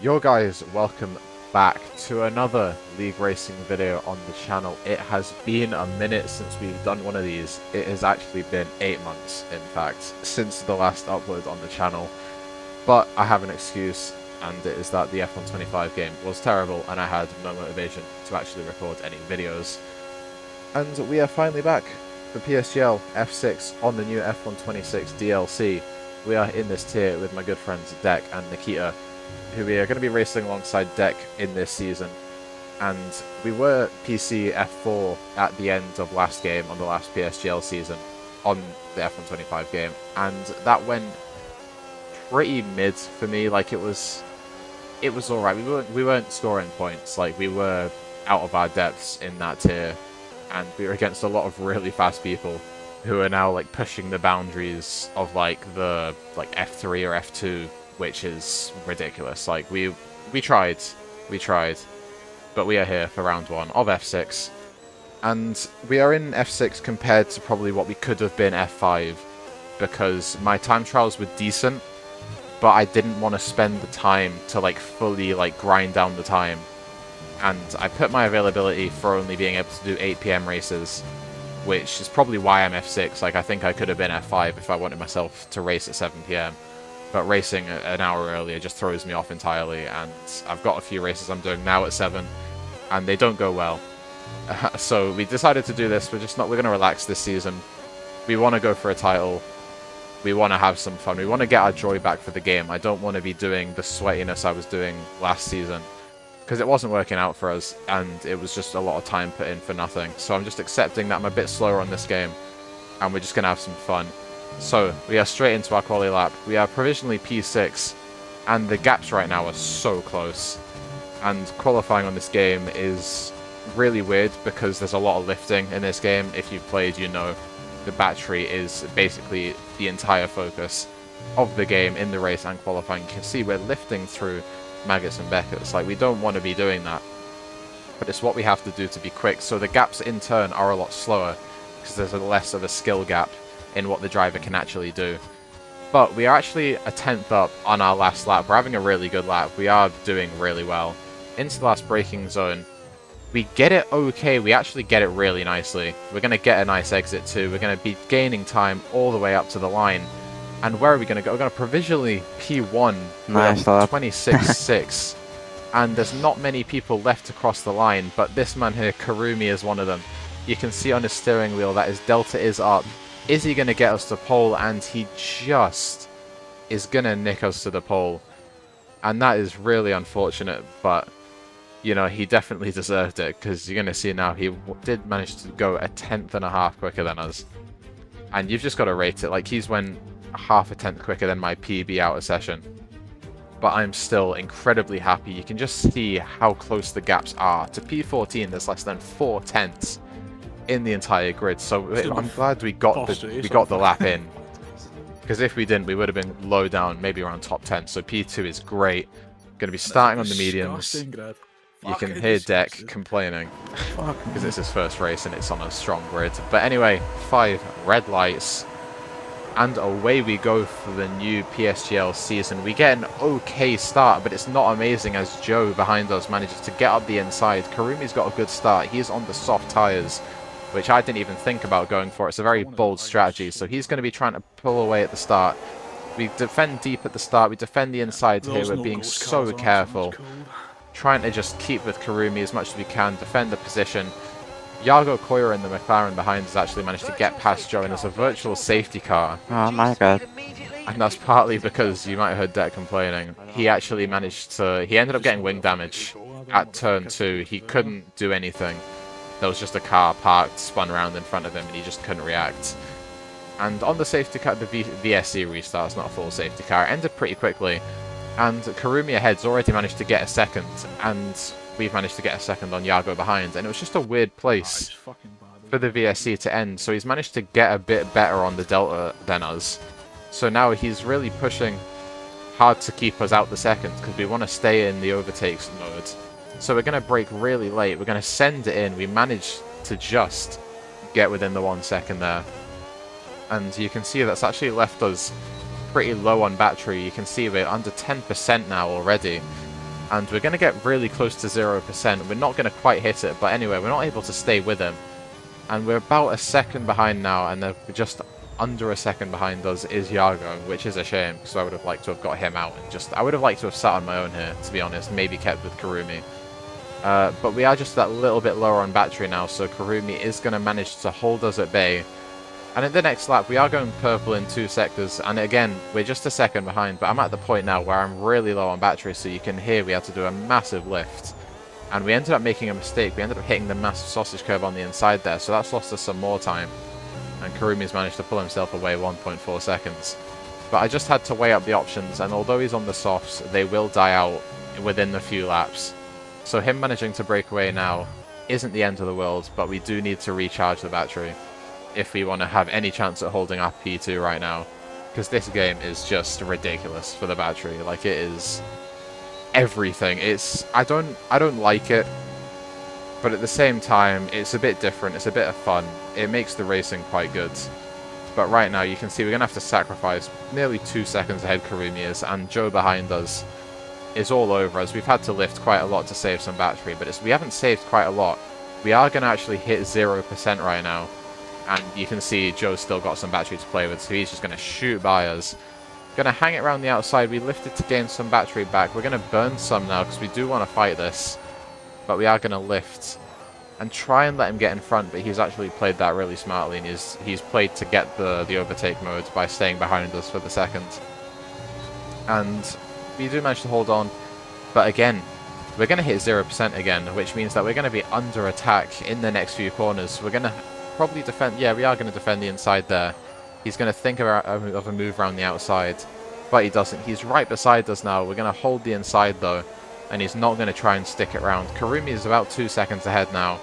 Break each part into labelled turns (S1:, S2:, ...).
S1: Yo guys, welcome back to another League Racing video on the channel. It has been a minute since we've done one of these. It has actually been 8 months, in fact, since the last upload on the channel. But I have an excuse, and it is that the F125 game was terrible and I had no motivation to actually record any videos. And we are finally back for PSGL F6 on the new F126 DLC. We are in this tier with my good friends Dek and Nikita, who we are going to be racing alongside Dek in this season. And we were PC F4 at the end of last game on the last PSGL season on the F125 game, and that went pretty mid for me. Like it was alright. We weren't scoring points. Like we were out of our depths in that tier, and we were against a lot of really fast people who are now like pushing the boundaries of like the F3 or F2, which is ridiculous. Like we tried, but we are here for round 1 of F6, and we are in F6 compared to probably what we could have been F5, because my time trials were decent, but I didn't want to spend the time to like fully like grind down the time, and I put my availability for only being able to do 8 PM races, which is probably why I'm F6. Like I think I could have been F5 if I wanted myself to race at 7 PM. But racing an hour earlier just throws me off entirely, and I've got a few races I'm doing now at 7, and they don't go well. So we decided to do this. We're going to relax this season. We want to go for a title. We want to have some fun. We want to get our joy back for the game. I don't want to be doing the sweatiness I was doing last season, because it wasn't working out for us, and it was just a lot of time put in for nothing. So I'm just accepting that I'm a bit slower on this game, and we're just going to have some fun. So, we are straight into our quali lap. We are provisionally P6, and the gaps right now are so close. And qualifying on this game is really weird because there's a lot of lifting in this game. If you've played, you know the battery is basically the entire focus of the game in the race and qualifying. You can see we're lifting through maggots and beckets. Like, we don't want to be doing that, but it's what we have to do to be quick. So the gaps in turn are a lot slower because there's less of a skill gap in what the driver can actually do. But we are actually a 10th up on our last lap. We're having a really good lap. We are doing really well. Into the last braking zone. We get it okay. We actually get it really nicely. We're going to get a nice exit too. We're going to be gaining time all the way up to the line. And where are we going to go? We're going to provisionally P1
S2: Nice
S1: with 26.6. And there's not many people left to cross the line, but this man here, Karumi, is one of them. You can see on his steering wheel that his delta is up. Is he going to get us to pole? And he just is going to nick us to the pole. And that is really unfortunate, but, you know, he definitely deserved it, because you're going to see now he did manage to go a 10th quicker than us. And you've just got to rate it. Like, he's went half a tenth quicker than my PB out of session. But I'm still incredibly happy. You can just see how close the gaps are. To P14, there's less than 4 tenths in the entire grid, so I'm glad we got the lap in, because if we didn't, we would have been low down, maybe around top 10. So P2 is great. Going to be starting on the mediums. You can hear Dek complaining because it's his first race and it's on a strong grid. But anyway, 5 red lights, and away we go for the new PSGL season. We get an okay start, but it's not amazing as Joe behind us manages to get up the inside. Karumi's got a good start. He's on the soft tyres, which I didn't even think about going for. It's a very bold strategy, so he's going to be trying to pull away at the start. We defend deep at the start, we defend the inside here, we're being so careful. Trying to just keep with Karumi as much as we can, defend the position. Yago Koira in the McLaren behind has actually managed to get past Joe, and it's a virtual safety car.
S2: Oh my god.
S1: And that's partly because you might have heard Dek complaining. He actually managed to... He ended up getting wing damage at turn 2. He couldn't do anything. There was just a car parked, spun around in front of him, and he just couldn't react. And on the safety car, the VSC restart, it's not a full safety car, it ended pretty quickly. And Karumi ahead's already managed to get a second, and we've managed to get a second on Yago behind. And it was just a weird place for the VSC to end, so he's managed to get a bit better on the delta than us. So now he's really pushing hard to keep us out the second, because we want to stay in the overtakes mode. So we're going to brake really late. We're going to send it in. We managed to just get within the 1 second there. And you can see that's actually left us pretty low on battery. You can see we're under 10% now already. and we're going to get really close to 0%. We're not going to quite hit it, but anyway, we're not able to stay with him. And we're about a second behind now, and then just under a second behind us is Yargo, which is a shame, because I would have liked to have got him out, and I would have liked to have sat on my own here, to be honest, maybe kept with Kurumi. But we are just that little bit lower on battery now, so Kurumi is going to manage to hold us at bay. And in the next lap, we are going purple in 2 sectors, and again, we're just a second behind, but I'm at the point now where I'm really low on battery, so you can hear we had to do a massive lift. And we ended up making a mistake. We ended up hitting the massive sausage curve on the inside there, so that's lost us some more time. And Kurumi's managed to pull himself away 1.4 seconds. But I just had to weigh up the options, and although he's on the softs, they will die out within a few laps. So him managing to break away now isn't the end of the world, but we do need to recharge the battery if we want to have any chance at holding our P2 right now. Because this game is just ridiculous for the battery. Like, it is everything. I don't like it, but at the same time, it's a bit different. It's a bit of fun. It makes the racing quite good. But right now, you can see we're going to have to sacrifice nearly 2 seconds ahead Kurumi is, and Joe behind us is all over us. We've had to lift quite a lot to save some battery, but we haven't saved quite a lot. We are going to actually hit 0% right now, and you can see Joe's still got some battery to play with, so he's just going to shoot by us. Going to hang it around the outside. We lifted to gain some battery back. We're going to burn some now because we do want to fight this, but we are going to lift and try and let him get in front, but he's actually played that really smartly, and he's played to get the overtake mode by staying behind us for the second. And we do manage to hold on, but again, we're going to hit 0% again, which means that we're going to be under attack in the next few corners. We're going to probably defend, yeah, we are going to defend the inside there. He's going to think of a move around the outside, but he doesn't. He's right beside us now. We're going to hold the inside though, and he's not going to try and stick it around. Kurumi is about 2 seconds ahead now,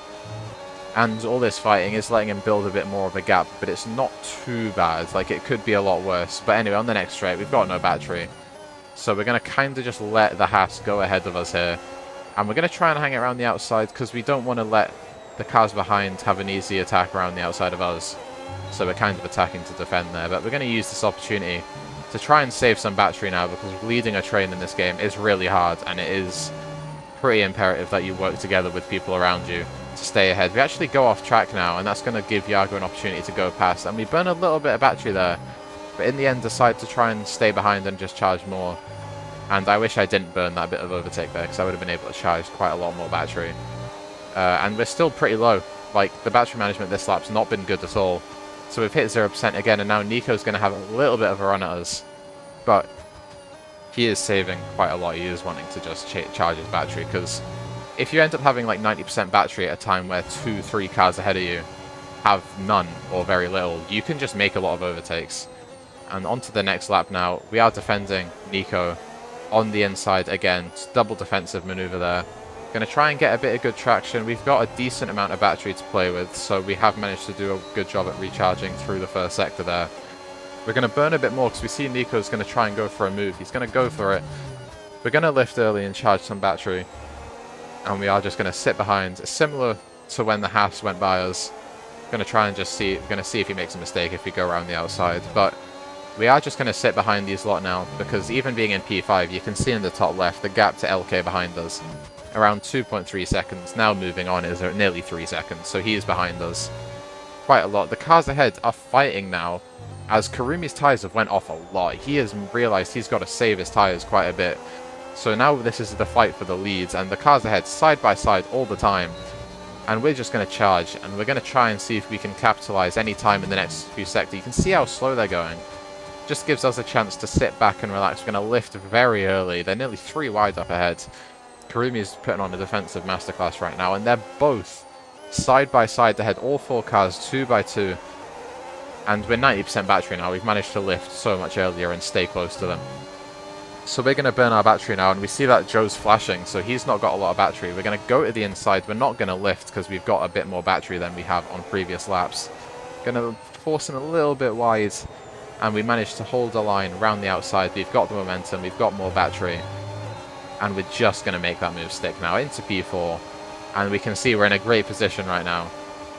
S1: and all this fighting is letting him build a bit more of a gap, but it's not too bad. Like, it could be a lot worse. But anyway, on the next straight, we've got no battery, so we're going to kind of just let the Haas go ahead of us here, and we're going to try and hang it around the outside because we don't want to let the cars behind have an easy attack around the outside of us. So we're kind of attacking to defend there, but we're going to use this opportunity to try and save some battery now, because leading a train in this game is really hard, and it is pretty imperative that you work together with people around you to stay ahead. We actually go off track now, and that's going to give Yargo an opportunity to go past, and we burn a little bit of battery there, but in the end decide to try and stay behind and just charge more. And I wish I didn't burn that bit of overtake there, because I would have been able to charge quite a lot more battery. And we're still pretty low. Like, the battery management this lap's not been good at all. So we've hit 0% again, and now Nico's going to have a little bit of a run at us. But he is saving quite a lot. He is wanting to just charge his battery, because if you end up having like 90% battery at a time where 2-3 cars ahead of you have none or very little, you can just make a lot of overtakes. And on to the next lap now. We are defending Nico on the inside again. It's double defensive maneuver there. Going to try and get a bit of good traction. We've got a decent amount of battery to play with, so we have managed to do a good job at recharging through the first sector there. We're going to burn a bit more because we see Nico's going to try and go for a move. He's going to go for it. We're going to lift early and charge some battery, and we are just going to sit behind, similar to when the Haas went by us. Going to try and just see, we're going to see if he makes a mistake if we go around the outside, but we are just going to sit behind these lot now, because even being in P5, you can see in the top left the gap to LK behind us. Around 2.3 seconds, now moving on is nearly 3 seconds, so he is behind us quite a lot. The cars ahead are fighting now, as Kurumi's tyres have went off a lot. He has realised he's got to save his tyres quite a bit. So now this is the fight for the leads, and the cars ahead side by side all the time. And we're just going to charge, and we're going to try and see if we can capitalise any time in the next few sectors. You can see how slow they're going. Just gives us a chance to sit back and relax. We're going to lift very early. They're nearly 3 wide up ahead. Kurumi's putting on a defensive masterclass right now, and they're both side by side ahead, all 4 cars 2 by 2, and we're 90% battery now. We've managed to lift so much earlier and stay close to them. So we're going to burn our battery now, and we see that Joe's flashing, so he's not got a lot of battery. We're going to go to the inside. We're not going to lift because we've got a bit more battery than we have on previous laps. Going to force him a little bit wide, and we managed to hold the line around the outside. We've got the momentum, we've got more battery, and we're just going to make that move stick now into P4, and we can see we're in a great position right now.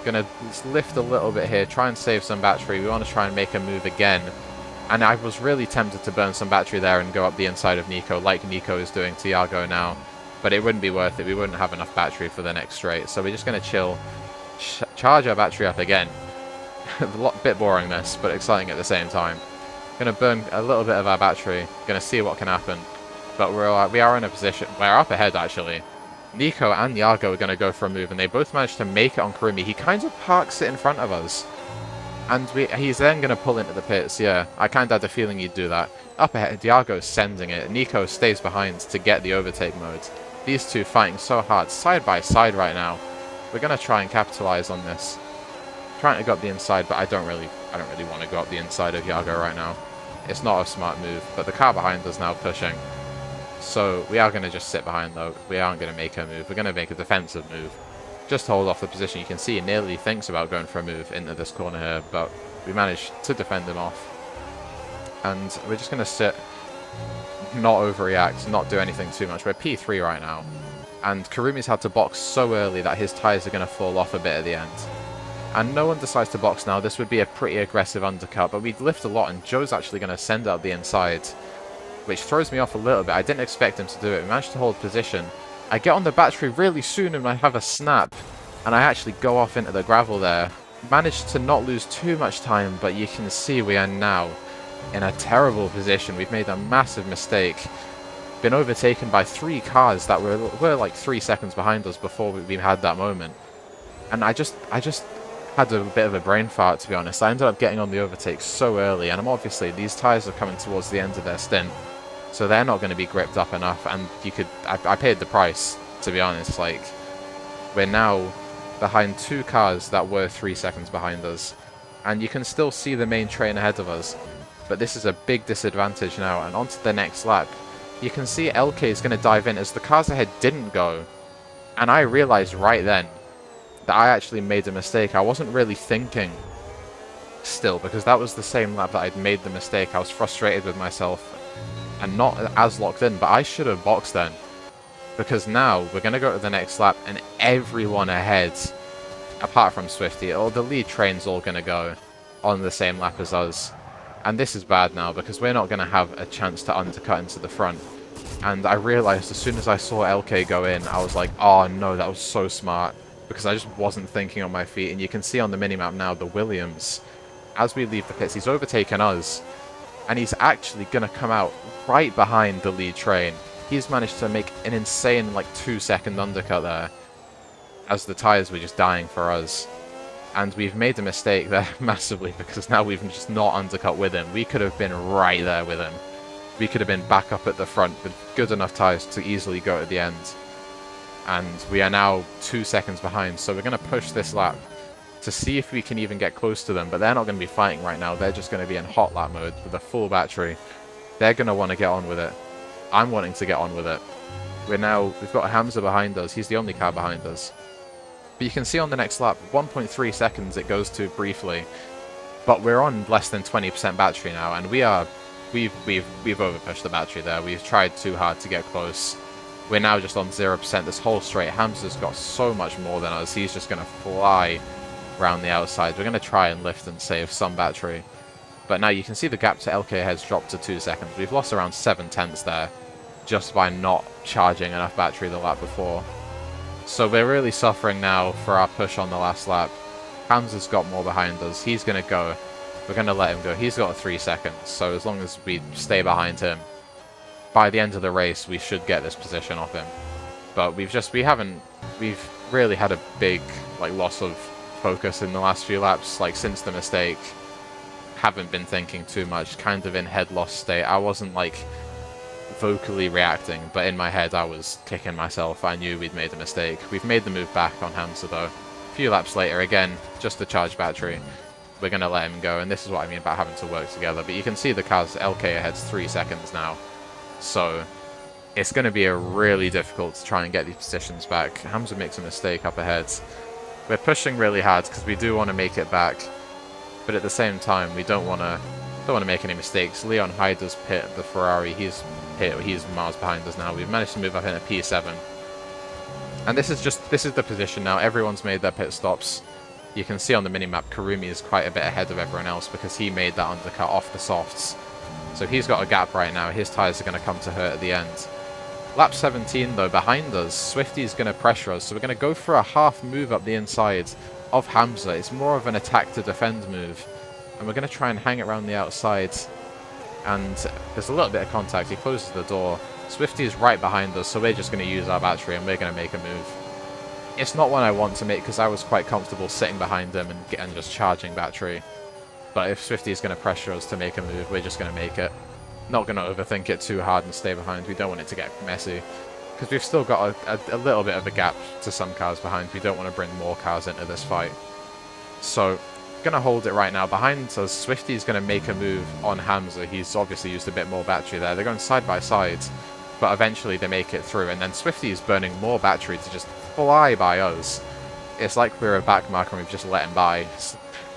S1: Going to lift a little bit here, try and save some battery. We want to try and make a move again, and I was really tempted to burn some battery there and go up the inside of Nico, like Nico is doing to Yargo now. but it wouldn't be worth it. We wouldn't have enough battery for the next straight, so we're just going to chill, charge our battery up again. A bit boring this, but exciting at the same time. Going to burn a little bit of our battery, going to see what can happen, but we are in a position, we're up ahead actually. Nico and Iago are going to go for a move, and they both managed to make it on Kurumi. He kind of parks it in front of us, and he's then going to pull into the pits. Yeah, I kind of had the feeling he'd do that. Up ahead, Iago's sending it. Nico stays behind to get the overtake mode. These two fighting so hard, side by side right now. We're going to try and capitalize on this. Trying to go up the inside, but I don't really want to go up the inside of Iago right now. It's not a smart move, but the car behind us now pushing. So we are going to just sit behind though. We aren't going to make a move. We're going to make a defensive move. Just hold off the position. You can see he nearly thinks about going for a move into this corner here, but we managed to defend him off. And we're just going to sit, not overreact, not do anything too much. We're P3 right now. And Kurumi's had to box so early that his tyres are going to fall off a bit at the end. And no one decides to box now. This would be a pretty aggressive undercut, but we'd lift a lot, and Joe's actually going to send it up the inside, which throws me off a little bit. I didn't expect him to do it. We managed to hold position. I get on the battery really soon, and I have a snap, and I actually go off into the gravel there. Managed to not lose too much time, but you can see we are now in a terrible position. We've made a massive mistake. Been overtaken by 3 cars that were like 3 seconds behind us before we had that moment. And I just had a bit of a brain fart, to be honest. I ended up getting on the overtake so early, and obviously these tyres are coming towards the end of their stint, so they're not going to be gripped up enough, and I paid the price, to be honest. Like, we're now behind 2 cars that were 3 seconds behind us, and you can still see the main train ahead of us, but this is a big disadvantage now. And onto the next lap, you can see LK is going to dive in as the cars ahead didn't go, and I realized right then that I actually made a mistake. I wasn't really thinking still, because that was the same lap that I'd made the mistake. I was frustrated with myself and not as locked in, but I should have boxed then, because now we're going to go to the next lap, and everyone ahead, apart from Swifty, or the lead train's all going to go on the same lap as us. And this is bad now, because we're not going to have a chance to undercut into the front. And I realized as soon as I saw LK go in, I was like, oh no, that was so smart, because I just wasn't thinking on my feet. And you can see on the minimap now, the Williams, as we leave the pits, he's overtaken us, and he's actually going to come out right behind the lead train. He's managed to make an insane, like, 2-second undercut there, as the tyres were just dying for us. And we've made a mistake there massively, because now we've just not undercut with him. We could have been right there with him. We could have been back up at the front with good enough tyres to easily go at the end. And we are now 2 seconds behind, so we're going to push this lap to see if we can even get close to them. But they're not going to be fighting right now. They're just going to be in hot lap mode with a full battery. They're going to want to get on with it. I'm wanting to get on with it. We've got Hamza behind us. He's the only car behind us. But you can see on the next lap, 1.3 seconds it goes to briefly. But we're on less than 20% battery now, and we've overpushed the battery there. We've tried too hard to get close. We're now just on 0% this whole straight. Hamza's got so much more than us. He's just going to fly around the outside. We're going to try and lift and save some battery. But now you can see the gap to LK has dropped to 2 seconds. We've lost around 7/10 there just by not charging enough battery the lap before. So we're really suffering now for our push on the last lap. Hamza's got more behind us. He's going to go. We're going to let him go. He's got 3 seconds. So as long as we stay behind him, by the end of the race, we should get this position off him. But we've really had a big loss of focus in the last few laps, since the mistake. Haven't been thinking too much, kind of in head loss state. I wasn't vocally reacting, but in my head I was kicking myself. I knew we'd made a mistake. We've made the move back on Hamza though. A few laps later, again, just the charge battery. We're going to let him go, and this is what I mean about having to work together. But you can see the cars, LK ahead's 3 seconds now. So it's going to be really difficult to try and get these positions back. Hamza makes a mistake up ahead. We're pushing really hard because we do want to make it back, but at the same time we don't want to make any mistakes. Leon Hyder's pit the Ferrari. He's miles behind us now. We've managed to move up into P7, and this is the position now. Everyone's made their pit stops. You can see on the minimap Kurumi is quite a bit ahead of everyone else because he made that undercut off the softs. So he's got a gap right now. His tyres are going to come to hurt at the end. Lap 17 though, behind us, Swifty's going to pressure us, so we're going to go for a half move up the inside of Hamza. It's more of an attack to defend move, and we're going to try and hang it around the outside, and there's a little bit of contact. He closes the door. Swifty is right behind us, so we're just going to use our battery and we're going to make a move. It's not one I want to make because I was quite comfortable sitting behind him and just charging battery. But if Swifty is going to pressure us to make a move, we're just going to make it. Not going to overthink it too hard and stay behind. We don't want it to get messy, because we've still got a little bit of a gap to some cars behind. We don't want to bring more cars into this fight. So, going to hold it right now. Behind us, Swifty is going to make a move on Hamza. He's obviously used a bit more battery there. They're going side by side, but eventually they make it through. And then Swifty is burning more battery to just fly by us. It's like we're a back marker and we've just let him by.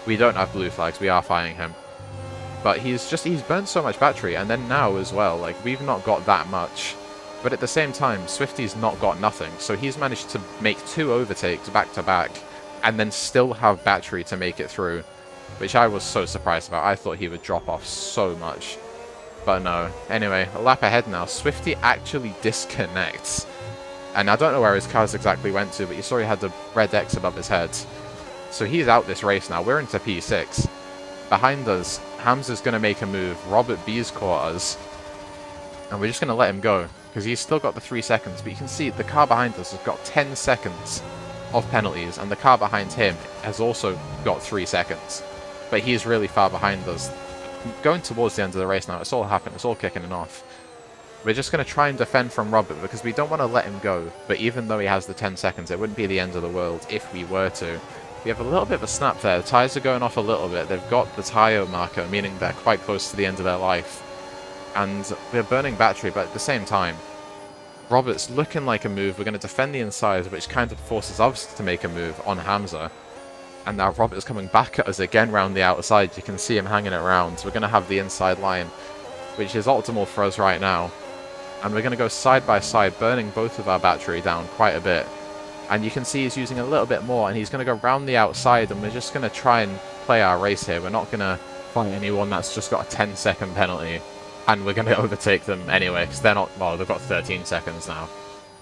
S1: We don't have blue flags. We are firing him. But he's burned so much battery, and then now as well, like, we've not got that much. But at the same time, Swifty's not got nothing, so he's managed to make 2 overtakes back to back, and then still have battery to make it through, which I was so surprised about. I thought he would drop off so much, but no. Anyway, a lap ahead now. Swifty actually disconnects, and I don't know where his cars exactly went to, but you saw he had the red X above his head. So he's out this race now. We're into P6. Behind us, Hamza's going to make a move. Robert B's caught us, and we're just going to let him go, because he's still got the 3 seconds, but you can see the car behind us has got 10 seconds of penalties, and the car behind him has also got 3 seconds, but he's really far behind us. Going towards the end of the race now, it's all happened, it's all kicking off. We're just going to try and defend from Robert, because we don't want to let him go, but even though he has the 10 seconds, it wouldn't be the end of the world if we were to. We have a little bit of a snap there. The tyres are going off a little bit. They've got the tyre marker, meaning they're quite close to the end of their life. And we're burning battery, but at the same time, Robert's looking like a move. We're going to defend the inside, which kind of forces us to make a move on Hamza. And now Robert's coming back at us again round the outside. You can see him hanging around. So we're going to have the inside line, which is optimal for us right now. And we're going to go side by side, burning both of our battery down quite a bit. And you can see he's using a little bit more, and he's going to go round the outside, and we're just going to try and play our race here. We're not going to fight anyone that's just got a 10-second penalty, and we're going to overtake them anyway, because they're not, well, they've got 13 seconds now.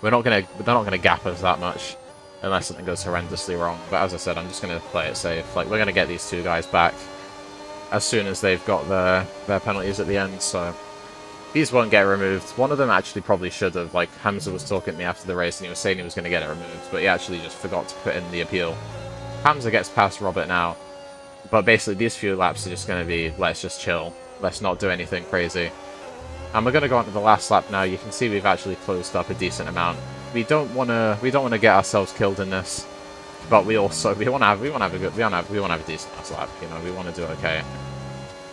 S1: They're not going to gap us that much, unless something goes horrendously wrong. But as I said, I'm just going to play it safe. Like, we're going to get these 2 guys back as soon as they've got their penalties at the end, so these won't get removed. One of them actually probably should have. Like, Hamza was talking to me after the race and he was saying he was going to get it removed, but he actually just forgot to put in the appeal. Hamza gets past Robert now, but basically these few laps are just going to be, let's just chill. Let's not do anything crazy. And we're going to go on to the last lap now. You can see we've actually closed up a decent amount. We don't want to get ourselves killed in this, but we want to have a decent last lap. You know, we want to do okay.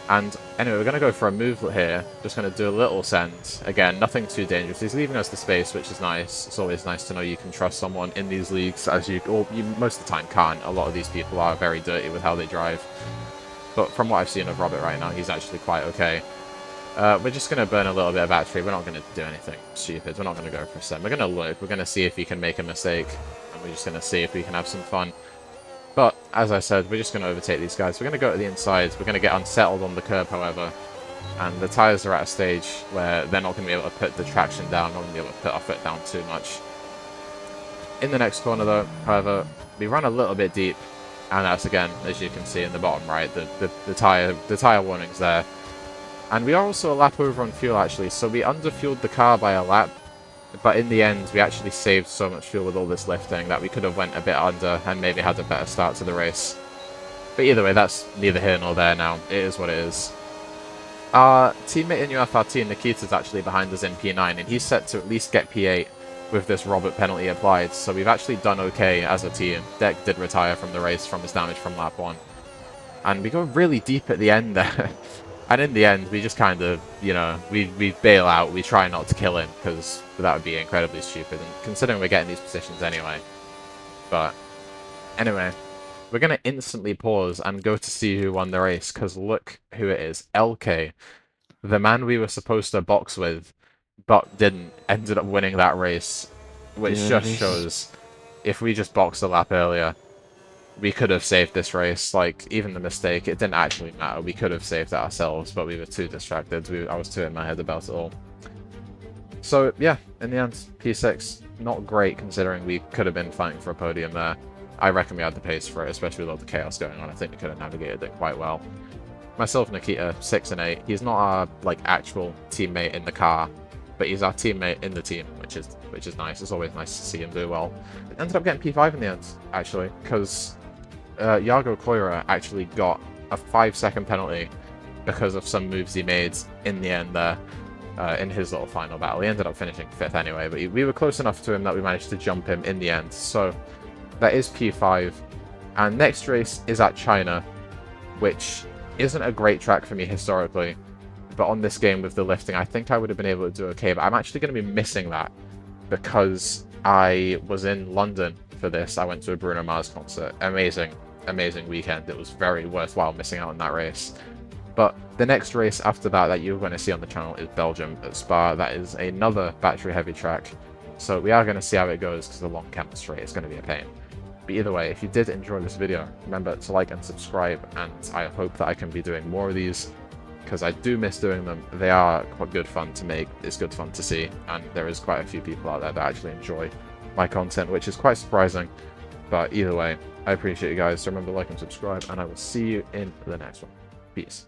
S1: And anyway, we're going to go for a move here. Just going to do a little send. Again, nothing too dangerous. He's leaving us the space, which is nice. It's always nice to know you can trust someone in these leagues, as you most of the time can't. A lot of these people are very dirty with how they drive. But from what I've seen of Robert right now, he's actually quite okay. We're just going to burn a little bit of battery. We're not going to do anything stupid. We're not going to go for a send. We're going to look. We're going to see if he can make a mistake. And we're just going to see if we can have some fun. But, as I said, we're just going to overtake these guys. We're going to go to the inside. We're going to get unsettled on the curb, however. And the tyres are at a stage where they're not going to be able to put the traction down, not going to be able to put our foot down too much. In the next corner, though, however, we run a little bit deep. And that's, again, as you can see in the bottom right, the tyre warning's there. And we are also a lap over on fuel, actually. So we underfueled the car by a lap. But in the end, we actually saved so much fuel with all this lifting that we could have went a bit under and maybe had a better start to the race. But either way, that's neither here nor there now. It is what it is. Our teammate in UFRT, Nikita's actually behind us in P9, and he's set to at least get P8 with this Robert penalty applied. So we've actually done okay as a team. Deck did retire from the race from his damage from lap 1. And we go really deep at the end there. And in the end, we just kind of, you know, we bail out. We try not to kill him, because that would be incredibly stupid, and considering we're getting these positions anyway. But anyway, we're going to instantly pause and go to see who won the race, because look who it is. LK, the man we were supposed to box with, but didn't, ended up winning that race, which just shows if we just boxed a lap earlier, we could have saved this race. Like, even the mistake, it didn't actually matter. We could have saved it ourselves, but we were too distracted. I was too in my head about it all. So yeah, in the end, P6, not great considering we could have been fighting for a podium there. I reckon we had the pace for it, especially with all the chaos going on. I think we could have navigated it quite well. Myself, Nikita, 6 and 8. He's not our like actual teammate in the car, but he's our teammate in the team, which is nice. It's always nice to see him do well. Ended up getting P5 in the end, actually, because Yago Koira actually got a 5-second penalty because of some moves he made in the end there. In his little final battle. He ended up finishing 5th anyway, but we were close enough to him that we managed to jump him in the end. So that is P5. And next race is at China, which isn't a great track for me historically. But on this game with the lifting, I think I would have been able to do okay. But I'm actually going to be missing that because I was in London for this. I went to a Bruno Mars concert. Amazing, amazing weekend. It was very worthwhile missing out on that race. But the next race after that you're going to see on the channel is Belgium at Spa. That is another battery-heavy track. So we are going to see how it goes because the long chemistry is going to be a pain. But either way, if you did enjoy this video, remember to like and subscribe, and I hope that I can be doing more of these because I do miss doing them. They are quite good fun to make. It's good fun to see, and there is quite a few people out there that actually enjoy my content, which is quite surprising. But either way, I appreciate you guys. So remember to like and subscribe, and I will see you in the next one. Peace.